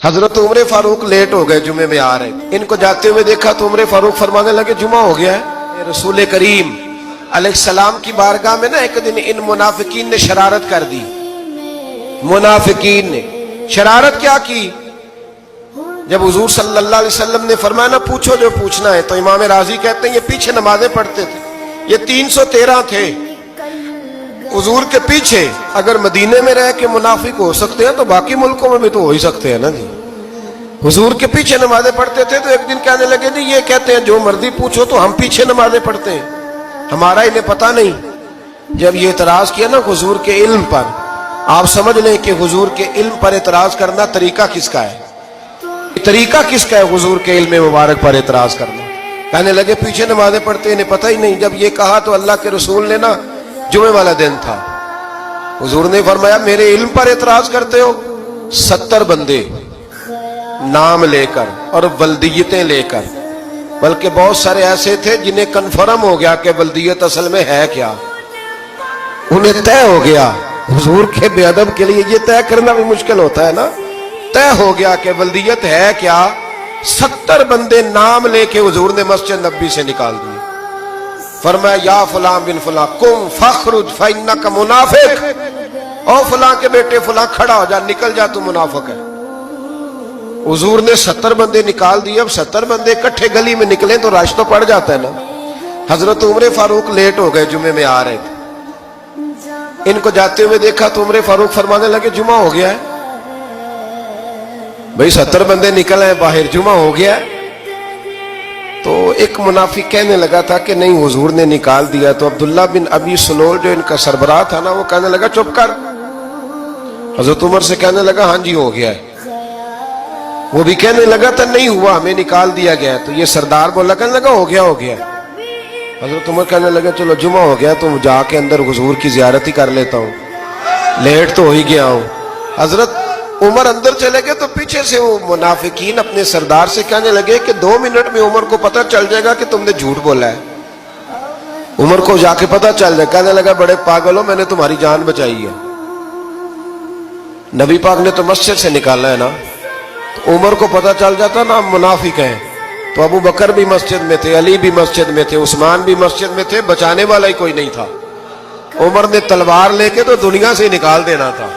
हजरत Umar Farooq late हो गए, जुमे में आ रहे। इनको जाते हुए देखा तो उमर फारूक फरमाने लगे जुमा हो गया है। रसूल करीम अलैहिस्सलाम की बारगाह में ना एक दिन इन मुनाफिकीन ने शरारत कर दी। मुनाफिकीन ने शरारत क्या की? जब हुजूर सल्लल्लाहु अलैहि वसल्लम ने फरमाया ना पूछो जो पूछना है, तो इमाम राजी कहते हैं ये पीछे नमाजें पढ़ते थे, ये 313 थे हुजूर के पीछे। अगर मदीने में रह के मुनाफिक हो सकते हैं तो बाकी मुल्कों में भी तो हो ही सकते हैं ना जी। हुजूर के पीछे नमाजें पढ़ते थे तो एक दिन कहने लगे जी ये कहते हैं जो मर्जी पूछो तो हम पीछे नमाजें पढ़ते हैं, हमारा इन्हें पता नहीं। जब ये इतराज किया ना हुजूर के इल्म पर, आप समझ लें कि हुजूर के इल्म पर इतराज करना तरीका किसका है, तरीका किसका है हुजूर के इल्म मुबारक पर इतराज करना। कहने लगे पीछे नमाजें पढ़ते इन्हें पता ही नहीं। जब ये कहा तो अल्लाह के रसूल ने ना, जुमे वाला दिन था, हुजूर ने फरमाया मेरे इल्म पर इतराज करते हो? 70 बंदे नाम लेकर और वल्दियतें लेकर, बल्कि बहुत सारे ऐसे थे जिन्हें कन्फर्म हो गया कि वल्दियत असल में है क्या, उन्हें तय हो गया। हुजूर के बेअदब के लिए ये तय करना भी मुश्किल होता है ना। तय हो गया कि वल्दियत है क्या। 70 बंदे नाम लेके हुजूर ने मस्जिद नबी से निकाल दिए। फरमाया या फलां बिन फलां कुम फखरुज फइन्नका मुनाफिक, ओ फलां के बेटे फलां खड़ा हो जा, निकल जा, तू मुनाफिक है। हुजूर ने 70 बंदे निकाल दिए। अब 70 बंदे इकट्ठे गली में निकले तो रश तो पड़ जाता है ना। हजरत उमर फारूक लेट हो गए, जुमे में आ रहे थे। इनको जाते हुए देखा तो उमर फारूक फरमाने लगे जुमा हो गया है। भाई 70 बंदे निकल आए बाहर, जुमा हो गया है। तो एक मुनाफिक कहने लगा था कि नहीं हुजूर ने निकाल दिया। तो अब्दुल्ला बिन अबी सुलोल जो इनका सरबराह था ना, वो कहने लगा चुप कर। हजरत उमर से कहने लगा हाँ जी हो गया है। वो भी कहने लगा था नहीं हुआ, हमें निकाल दिया गया। तो ये सरदार बोला, कहने लगा हो गया हो गया। हजरत उमर कहने लगा चलो जुमा हो गया तो जाके अंदर हुजूर की जियारत ही कर लेता हूँ, लेट तो हो ही गया हूँ। हजरत उमर अंदर चले गए तो पीछे से वो मुनाफिकीन अपने सरदार से कहने लगे कि 2 मिनट में उमर को पता चल जाएगा कि तुमने झूठ बोला है। उमर को जाके पता चल जाए। कहने लगा बड़े पागल हो, मैंने तुम्हारी जान बचाई है, नबी पाक ने तो मस्जिद से निकाला है ना। तो उमर को पता चल जाता ना मुनाफिक है, तो अबू बकर भी मस्जिद में थे, अली भी मस्जिद में थे, उस्मान भी मस्जिद में थे, बचाने वाला ही कोई नहीं था। उमर ने तलवार लेके तो दुनिया से निकाल देना था।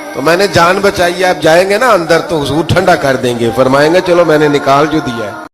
तो मैंने जान बचाई है, अब जाएंगे ना अंदर तो हुजूर ठंडा कर देंगे, फरमाएंगे चलो मैंने निकाल जो दिया है।